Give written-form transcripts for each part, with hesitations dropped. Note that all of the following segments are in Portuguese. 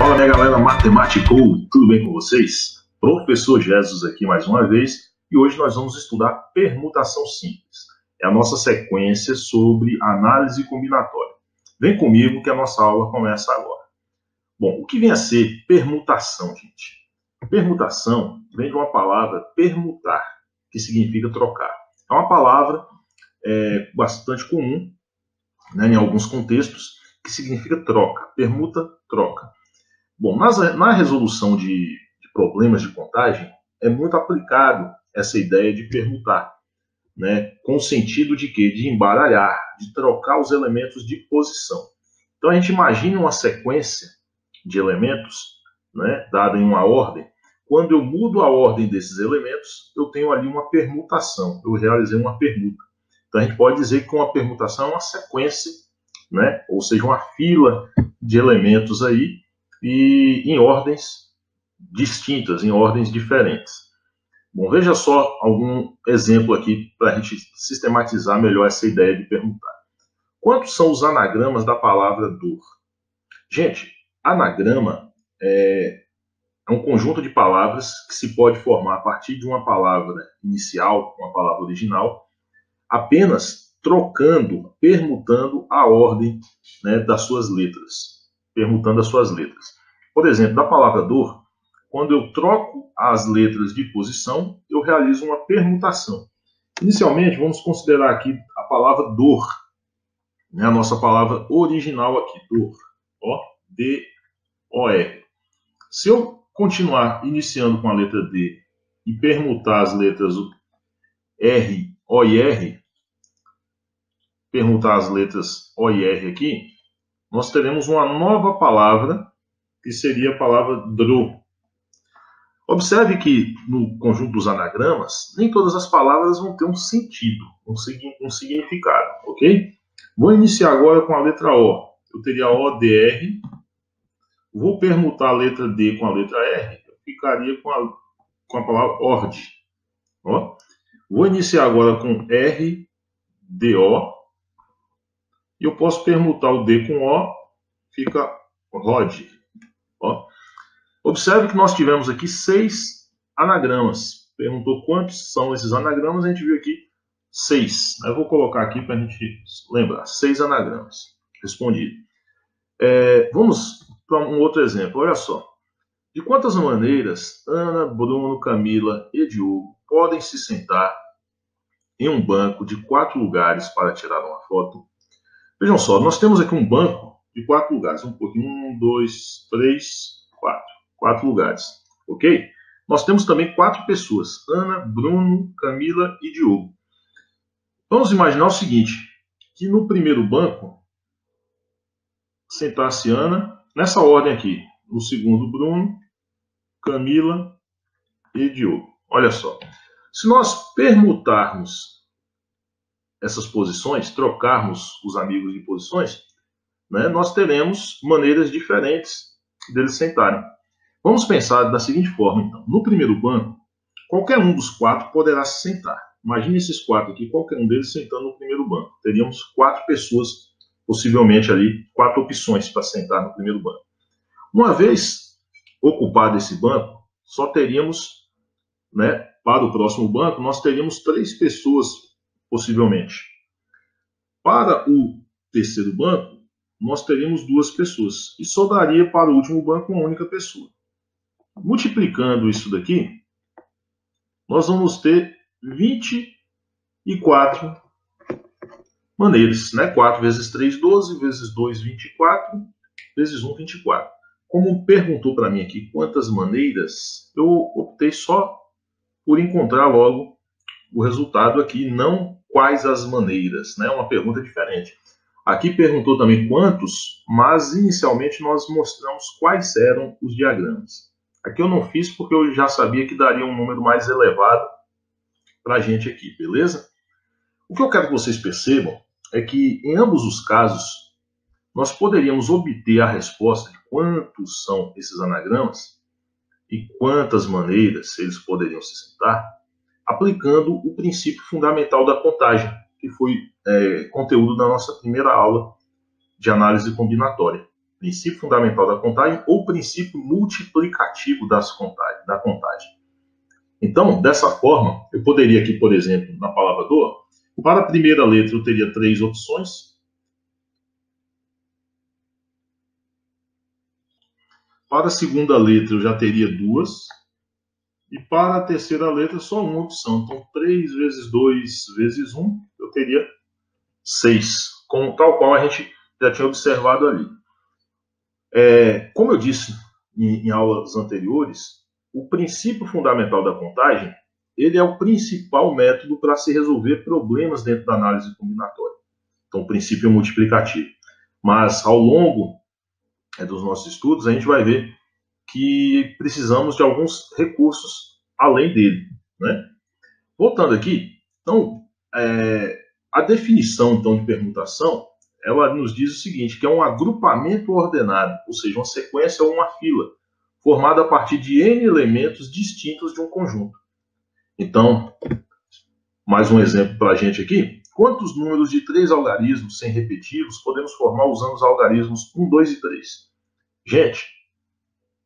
Fala, minha galera matemático, tudo bem com vocês? Professor Jesus aqui mais uma vez, e hoje nós vamos estudar permutação simples. É a nossa sequência sobre análise combinatória. Vem comigo que a nossa aula começa agora. Bom, o que vem a ser permutação, gente? Permutação vem de uma palavra permutar, que significa trocar. É uma palavra bastante comum, né, em alguns contextos, que significa troca. Permuta, troca. Bom, na resolução de problemas de contagem, é muito aplicado essa ideia de permutar, né, com o sentido de quê? De embaralhar, de trocar os elementos de posição. Então, a gente imagina uma sequência de elementos, né, dada em uma ordem. Quando eu mudo a ordem desses elementos, eu tenho ali uma permutação, eu realizei uma permuta. Então, a gente pode dizer que uma permutação é uma sequência, né, ou seja, uma fila de elementos aí, e em ordens distintas, em ordens diferentes. Bom, veja só algum exemplo aqui para a gente sistematizar melhor essa ideia de permutar. Quantos são os anagramas da palavra dor? Gente, anagrama é um conjunto de palavras que se pode formar a partir de uma palavra inicial, uma palavra original, apenas trocando, permutando a ordem, né, das suas letras. Permutando as suas letras. Por exemplo, da palavra dor, quando eu troco as letras de posição, eu realizo uma permutação. Inicialmente, vamos considerar aqui a palavra dor, né, a nossa palavra original aqui, dor, ó, D-O-R. Se eu continuar iniciando com a letra D e permutar as letras R, O e R, permutar as letras O e R aqui, nós teremos uma nova palavra, que seria a palavra dro. Observe que no conjunto dos anagramas, nem todas as palavras vão ter um sentido, um significado, ok? Vou iniciar agora com a letra O. Eu teria O, D, R. Vou permutar a letra D com a letra R, eu ficaria com a palavra ord. Ó. Vou iniciar agora com R, D, O. E eu posso permutar o D com O, fica rod. Ó. Observe que nós tivemos aqui 6 anagramas. Perguntou quantos são esses anagramas, a gente viu aqui 6. Eu vou colocar aqui para a gente lembrar. 6 anagramas. Respondido. Vamos para um outro exemplo. Olha só. De quantas maneiras Ana, Bruno, Camila e Diogo podem se sentar em um banco de 4 lugares para tirar uma foto? Vejam só, nós temos aqui um banco de 4 lugares. Um pouquinho. 1, 2, 3, 4. 4 lugares, ok? Nós temos também 4 pessoas. Ana, Bruno, Camila e Diogo. Vamos imaginar o seguinte, que no primeiro banco, sentasse Ana, nessa ordem aqui. No segundo, Bruno, Camila e Diogo. Olha só. Se nós permutarmos essas posições, trocarmos os amigos de posições, né, nós teremos maneiras diferentes deles sentarem. Vamos pensar da seguinte forma, então. No primeiro banco, qualquer um dos 4 poderá se sentar. Imagine esses 4 aqui, qualquer um deles sentando no primeiro banco. Teríamos 4 pessoas, possivelmente ali, 4 opções para sentar no primeiro banco. Uma vez ocupado esse banco, só teríamos, né, para o próximo banco, nós teríamos 3 pessoas, possivelmente. Para o terceiro banco, nós teríamos 2 pessoas. E só daria para o último banco uma única pessoa. Multiplicando isso daqui, nós vamos ter 24 maneiras, né? 4 vezes 3, 12, vezes 2, 24, vezes 1, 24. Como perguntou para mim aqui quantas maneiras, eu optei só por encontrar logo o resultado aqui, não quais as maneiras, né? Uma pergunta diferente. Aqui perguntou também quantos, mas inicialmente nós mostramos quais eram os diagramas. Aqui eu não fiz porque eu já sabia que daria um número mais elevado para a gente aqui, beleza? O que eu quero que vocês percebam é que em ambos os casos nós poderíamos obter a resposta de quantos são esses anagramas e quantas maneiras eles poderiam se sentar, aplicando o princípio fundamental da contagem, que foi conteúdo da nossa primeira aula de análise combinatória. Princípio fundamental da contagem ou princípio multiplicativo da contagem. Então, dessa forma, eu poderia aqui, por exemplo, na palavra do, para a primeira letra eu teria 3 opções. Para a segunda letra eu já teria 2. E para a terceira letra só uma opção. Então, 3 vezes 2 vezes 1, eu teria 6. Tal qual a gente já tinha observado ali. Como eu disse em aulas anteriores, o princípio fundamental da contagem, ele é o principal método para se resolver problemas dentro da análise combinatória. Então, o princípio multiplicativo. Mas, ao longo dos nossos estudos, a gente vai ver que precisamos de alguns recursos além dele, né? Voltando aqui, então, a definição então, de permutação, ela nos diz o seguinte, que é um agrupamento ordenado, ou seja, uma sequência ou uma fila, formada a partir de N elementos distintos de um conjunto. Então, mais um exemplo para a gente aqui. Quantos números de 3 algarismos sem repeti-los podemos formar usando os algarismos 1, 2 e 3? Gente,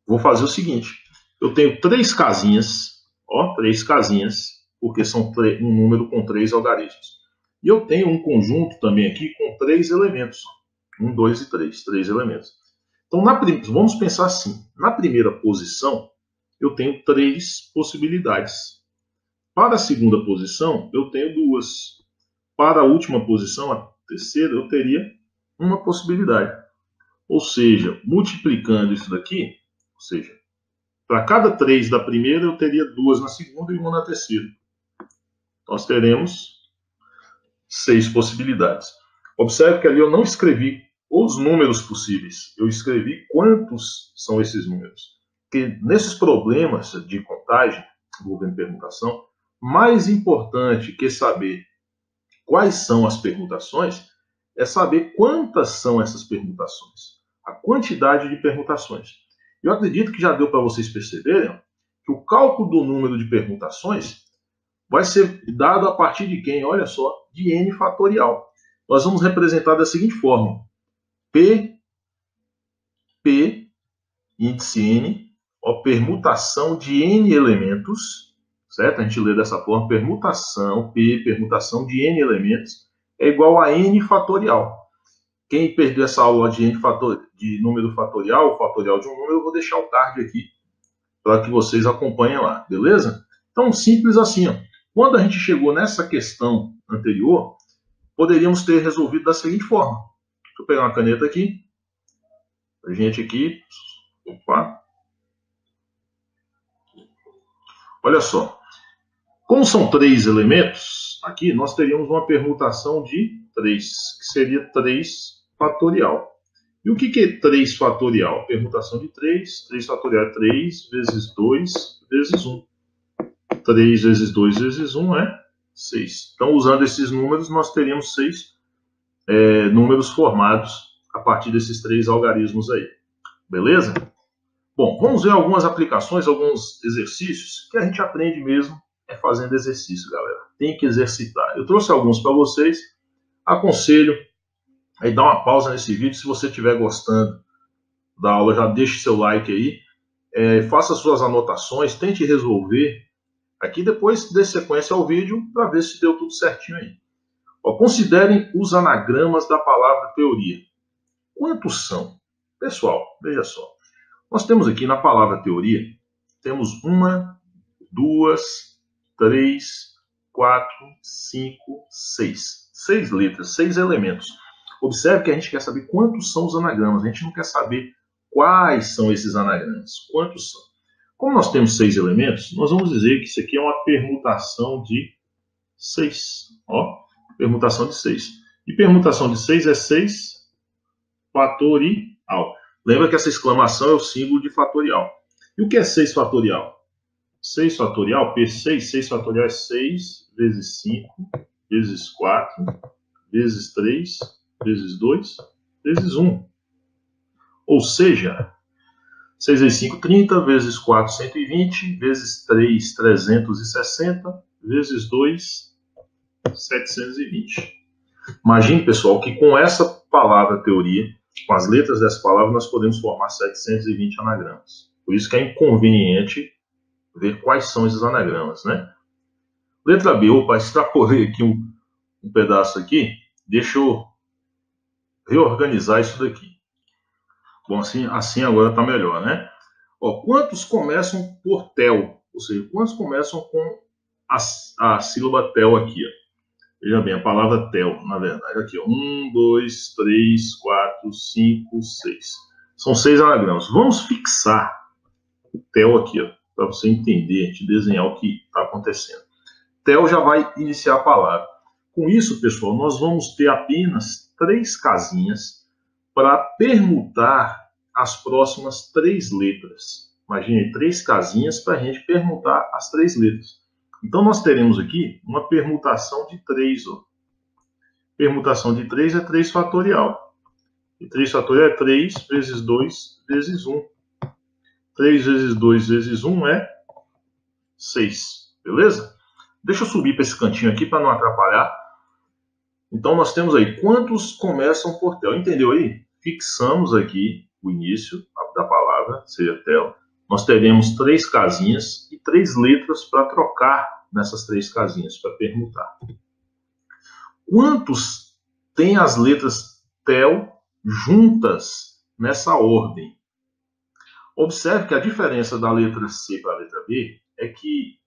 vou fazer o seguinte. Eu tenho 3 casinhas, 3 casinhas, porque são um número com 3 algarismos. E eu tenho um conjunto também aqui com 3 elementos. 1, 2 e 3, 3 elementos. Então, vamos pensar assim. Na primeira posição, eu tenho 3 possibilidades. Para a segunda posição, eu tenho 2. Para a última posição, a terceira, eu teria uma possibilidade. Ou seja, multiplicando isso daqui, ou seja, para cada 3 da primeira, eu teria 2 na segunda e 1 na terceira. Nós teremos 6 possibilidades. Observe que ali eu não escrevi os números possíveis, eu escrevi quantos são esses números. Porque nesses problemas de contagem, envolvendo permutação, mais importante que saber quais são as permutações, é saber quantas são essas permutações, a quantidade de permutações. Eu acredito que já deu para vocês perceberem que o cálculo do número de permutações vai ser dado a partir de quem? Olha só, de n fatorial. Nós vamos representar da seguinte forma. P, índice n, permutação de n elementos, certo? A gente lê dessa forma, permutação, P, permutação de n elementos, é igual a n fatorial. Quem perdeu essa aula de número fatorial, o fatorial de um número, eu vou deixar o card aqui, para que vocês acompanhem lá, beleza? Então, simples assim, ó. Quando a gente chegou nessa questão anterior, poderíamos ter resolvido da seguinte forma. Deixa eu pegar uma caneta aqui. A gente aqui. Opa. Olha só. Como são 3 elementos, aqui nós teríamos uma permutação de 3, que seria 3 fatorial. E o que é 3 fatorial? Permutação de 3. 3 fatorial é 3 vezes 2 vezes 1. 3 vezes 2 vezes 1 é 6. Então, usando esses números, nós teríamos 6 números formados a partir desses 3 algarismos aí. Beleza? Bom, vamos ver algumas aplicações, alguns exercícios que a gente aprende mesmo fazendo exercício, galera. Tem que exercitar. Eu trouxe alguns para vocês. Aconselho aí dar uma pausa nesse vídeo. Se você estiver gostando da aula, já deixe seu like aí. Faça suas anotações, tente resolver. Aqui depois dê sequência ao vídeo para ver se deu tudo certinho aí. Considerem os anagramas da palavra teoria. Quantos são? Pessoal, veja só. Nós temos aqui na palavra teoria, temos 1, 2, 3, 4, 5, 6. 6 letras, 6 elementos. Observe que a gente quer saber quantos são os anagramas. A gente não quer saber quais são esses anagramas. Quantos são? Como nós temos 6 elementos, nós vamos dizer que isso aqui é uma permutação de 6. Permutação de 6. E permutação de 6 é 6 fatorial. Lembra que essa exclamação é o símbolo de fatorial. E o que é 6 fatorial? 6 fatorial, P6, 6 fatorial é 6 vezes 5, vezes 4, vezes 3, vezes 2, vezes 1. Ou seja, 6 vezes 5, 30, vezes 4, 120, vezes 3, 360, vezes 2, 720. Imagine, pessoal, que com essa palavra teoria, com as letras dessa palavra, nós podemos formar 720 anagramas. Por isso que é inconveniente ver quais são esses anagramas, né? Letra B, opa, extrapolei aqui um pedaço aqui. Deixa eu reorganizar isso daqui. Bom, assim agora está melhor, né? Ó, quantos começam por tel? Ou seja, quantos começam com a sílaba tel aqui? Ó? Veja bem, a palavra tel, na verdade, aqui, ó. 1, 2, 3, 4, 5, 6. São 6 anagramas. Vamos fixar o tel aqui, ó, para você entender, te desenhar o que está acontecendo. Tel já vai iniciar a palavra. Com isso, pessoal, nós vamos ter apenas 3 casinhas para permutar as próximas 3 letras. Imagine 3 casinhas para a gente permutar as 3 letras. Então, nós teremos aqui uma permutação de 3. Ó. Permutação de 3 é 3 fatorial. E 3 fatorial é 3 vezes 2 vezes 1. 3 vezes 2 vezes 1 é 6. Beleza? Deixa eu subir para esse cantinho aqui para não atrapalhar. Então, nós temos aí quantos começam por tel. Entendeu aí? Fixamos aqui o início da palavra, seja tel. Nós teremos 3 casinhas e 3 letras para trocar nessas 3 casinhas, para permutar. Quantos tem as letras tel juntas nessa ordem? Observe que a diferença da letra C para a letra B é que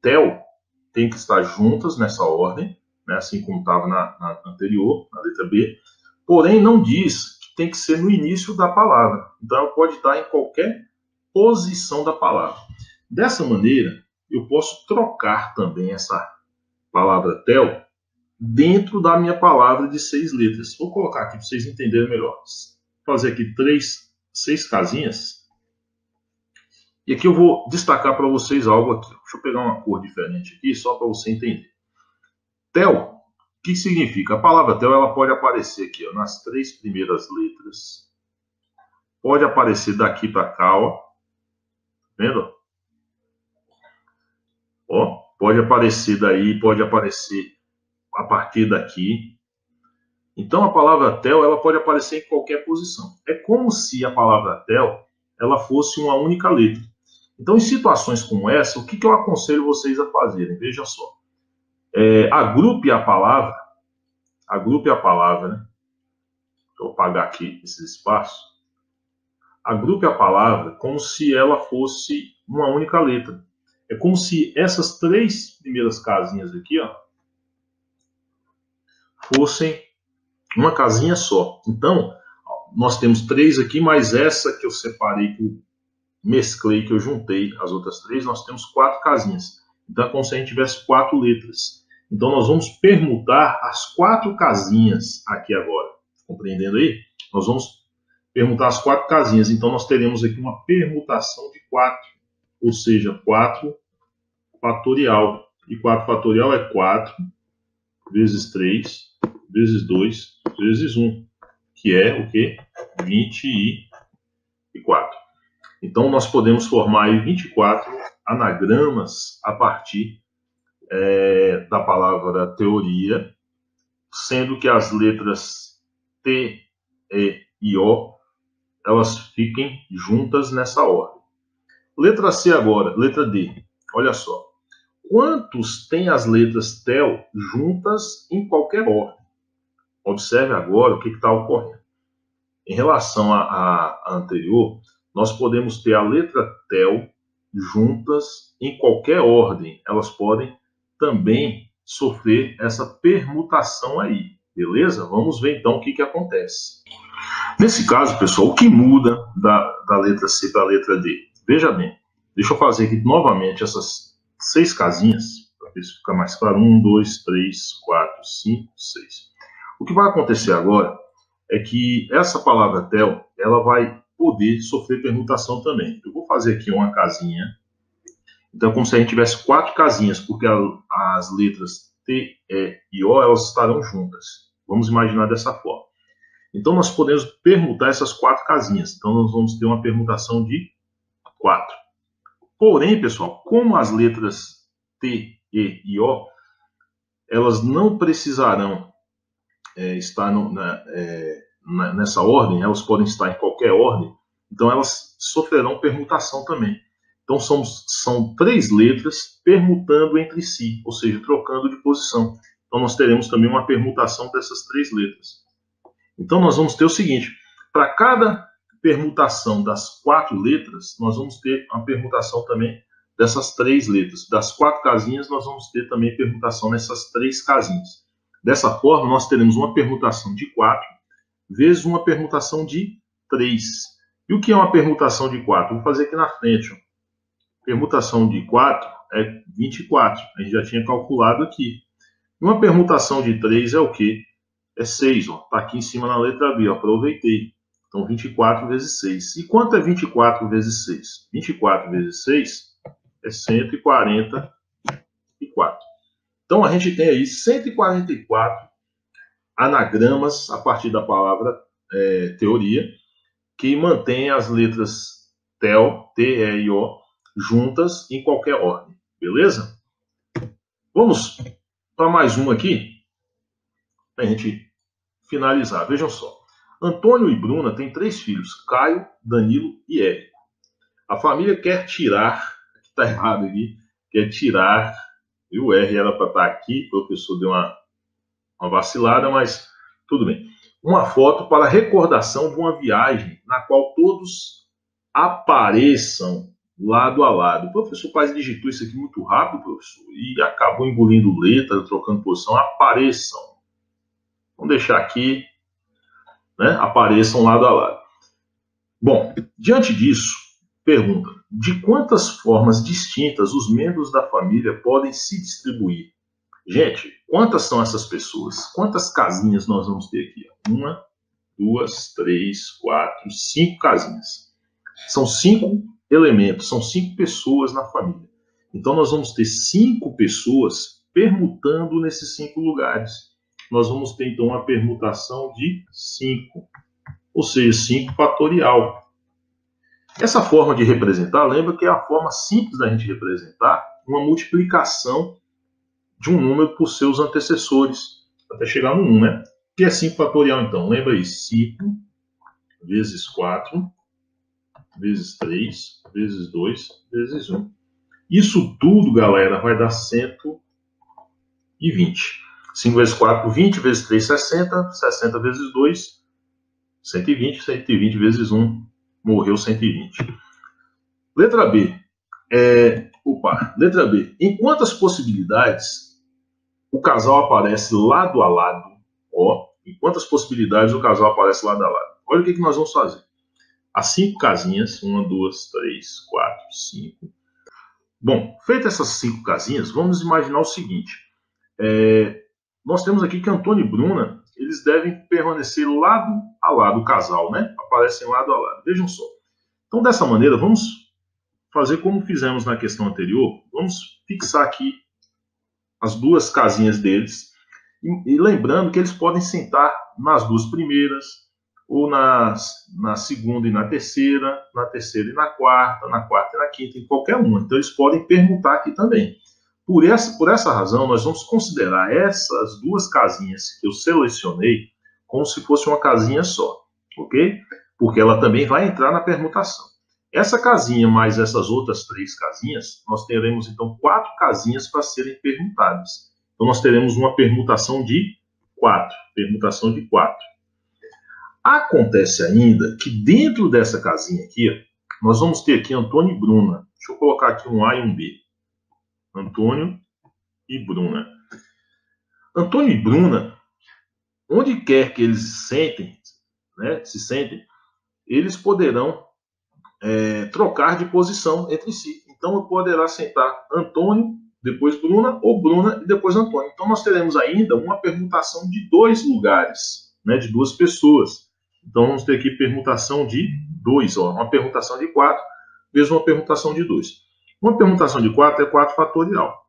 tel tem que estar juntas nessa ordem, né, assim como estava na anterior, na letra B, porém não diz que tem que ser no início da palavra. Então, ela pode estar em qualquer posição da palavra. Dessa maneira, eu posso trocar também essa palavra tel dentro da minha palavra de 6 letras. Vou colocar aqui para vocês entenderem melhor. Vou fazer aqui 6 casinhas. E aqui eu vou destacar para vocês algo aqui. Deixa eu pegar uma cor diferente aqui, só para você entender. Tel, o que significa? A palavra tel ela pode aparecer aqui, ó, nas 3 primeiras letras. Pode aparecer daqui para cá, ó. Vendo? Ó, pode aparecer daí, pode aparecer a partir daqui. Então a palavra tel ela pode aparecer em qualquer posição. É como se a palavra tel ela fosse uma única letra. Então, em situações como essa, o que eu aconselho vocês a fazerem? Veja só. Agrupe a palavra, né? Deixa eu apagar aqui esse espaço. Agrupe a palavra como se ela fosse uma única letra. É como se essas 3 primeiras casinhas aqui, ó, fossem uma casinha só. Então, nós temos 3 aqui, mais essa que eu separei, que eu mesclei, que eu juntei as outras 3, nós temos 4 casinhas. Então, é como se a gente tivesse 4 letras. Então, nós vamos permutar as 4 casinhas aqui agora. Compreendendo aí? Nós vamos permutar as 4 casinhas. Então, nós teremos aqui uma permutação de 4. Ou seja, 4 fatorial. E 4 fatorial é 4 vezes 3 vezes 2 vezes 1. Que é o quê? 24. Então, nós podemos formar aí 24 anagramas a partir da palavra teoria, sendo que as letras T, E e O, elas fiquem juntas nessa ordem. Letra C agora, letra D. Olha só. Quantos tem as letras tel juntas em qualquer ordem? Observe agora o que está ocorrendo. Em relação à anterior, nós podemos ter a letra tel juntas em qualquer ordem. Elas podem também sofrer essa permutação aí, beleza? Vamos ver então o que acontece. Nesse caso, pessoal, o que muda da letra C para a letra D? Veja bem, deixa eu fazer aqui novamente essas 6 casinhas, para ver se fica mais claro. 1, 2, 3, 4, 5, 6. O que vai acontecer agora é que essa palavra tel, ela vai poder sofrer permutação também. Eu vou fazer aqui uma casinha. Então, é como se a gente tivesse 4 casinhas, porque as letras T, E e O, elas estarão juntas. Vamos imaginar dessa forma. Então, nós podemos permutar essas 4 casinhas. Então, nós vamos ter uma permutação de 4. Porém, pessoal, como as letras T, E e O, elas não precisarão estar nessa ordem, elas podem estar em qualquer ordem, então elas sofrerão permutação também. Então são 3 letras permutando entre si, ou seja, trocando de posição. Então nós teremos também uma permutação dessas 3 letras. Então nós vamos ter o seguinte, para cada permutação das 4 letras, nós vamos ter uma permutação também dessas 3 letras. Das 4 casinhas, nós vamos ter também permutação nessas 3 casinhas. Dessa forma, nós teremos uma permutação de 4 vezes uma permutação de 3. E o que é uma permutação de 4? Vou fazer aqui na frente. Ó. Permutação de 4 é 24. A gente já tinha calculado aqui. E uma permutação de 3 é o quê? É 6. Está aqui em cima na letra B. Ó, aproveitei. Então, 24 vezes 6. E quanto é 24 vezes 6? 24 vezes 6 é 144. Então, a gente tem aí 144 anagramas, a partir da palavra teoria, que mantém as letras TEL, T, E e O, juntas em qualquer ordem. Beleza? Vamos para mais uma aqui, para a gente finalizar. Vejam só. Antônio e Bruna têm 3 filhos, Caio, Danilo e Érico. A família quer tirar, está errado aqui, quer tirar, e o R era para estar aqui, o professor deu uma vacilada, mas tudo bem. Uma foto para recordação de uma viagem na qual todos apareçam lado a lado. O professor quase digitou isso aqui muito rápido, professor, e acabou engolindo letra, trocando posição. Apareçam. Vamos deixar aqui, né? Apareçam lado a lado. Bom, diante disso, pergunta: de quantas formas distintas os membros da família podem se distribuir? Gente, quantas são essas pessoas? Quantas casinhas nós vamos ter aqui? 1, 2, 3, 4, 5 casinhas. São 5 elementos, são 5 pessoas na família. Então, nós vamos ter 5 pessoas permutando nesses 5 lugares. Nós vamos ter, então, uma permutação de 5, ou seja, 5 fatorial. Essa forma de representar, lembra que é a forma simples da gente representar uma multiplicação de um número por seus antecessores, até chegar no 1, né? O que é 5 fatorial, então? Lembra aí, 5 vezes 4, vezes 3, vezes 2, vezes 1. Isso tudo, galera, vai dar 120. 5 vezes 4, 20, vezes 3, 60, 60 vezes 2, 120, 120 vezes 1, morreu 120. Letra B. Letra B. Em quantas possibilidades o casal aparece lado a lado? Ó, em quantas possibilidades o casal aparece lado a lado? Olha o que nós vamos fazer. As 5 casinhas, 1, 2, 3, 4, 5. Bom, feitas essas 5 casinhas, vamos imaginar o seguinte. Nós temos aqui que Antônio e Bruna, eles devem permanecer lado a lado, o casal, né? Aparecem lado a lado. Vejam só. Então, dessa maneira, vamos fazer como fizemos na questão anterior. Vamos fixar aqui as 2 casinhas deles. E lembrando que eles podem sentar nas 2 primeiras, ou na segunda e na terceira e na quarta e na quinta, em qualquer uma. Então, eles podem permutar aqui também. Por essa razão, nós vamos considerar essas 2 casinhas que eu selecionei como se fosse uma casinha só, ok? Porque ela também vai entrar na permutação. Essa casinha mais essas outras 3 casinhas, nós teremos então 4 casinhas para serem permutadas. Então, nós teremos uma permutação de 4. Permutação de 4. Acontece ainda que dentro dessa casinha aqui, ó, nós vamos ter aqui Antônio e Bruna. Deixa eu colocar aqui um A e um B. Antônio e Bruna. Antônio e Bruna, onde quer que eles se sentem, eles poderão trocar de posição entre si. Então, eu poderá sentar Antônio, depois Bruna, ou Bruna e depois Antônio. Então, nós teremos ainda uma permutação de 2 lugares, né, de 2 pessoas. Então, vamos ter aqui permutação de 2, ó, uma permutação de 4 vezes uma permutação de 2. Uma permutação de 4 é 4 fatorial.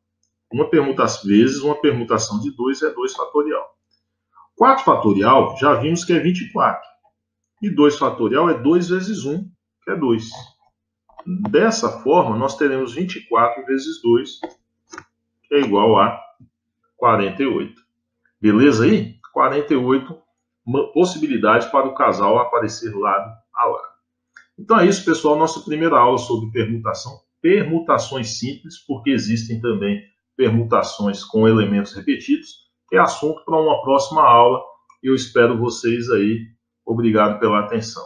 Vezes uma permutação de 2 é 2 fatorial. 4 fatorial, já vimos que é 24. E 2 fatorial é 2 vezes 1, que é 2. Dessa forma, nós teremos 24 vezes 2, que é igual a 48. Beleza aí? 48 uma possibilidade para o casal aparecer lado a lado. Então é isso, pessoal, nossa primeira aula sobre permutação, permutações simples, porque existem também permutações com elementos repetidos, que é assunto para uma próxima aula. Eu espero vocês aí. Obrigado pela atenção.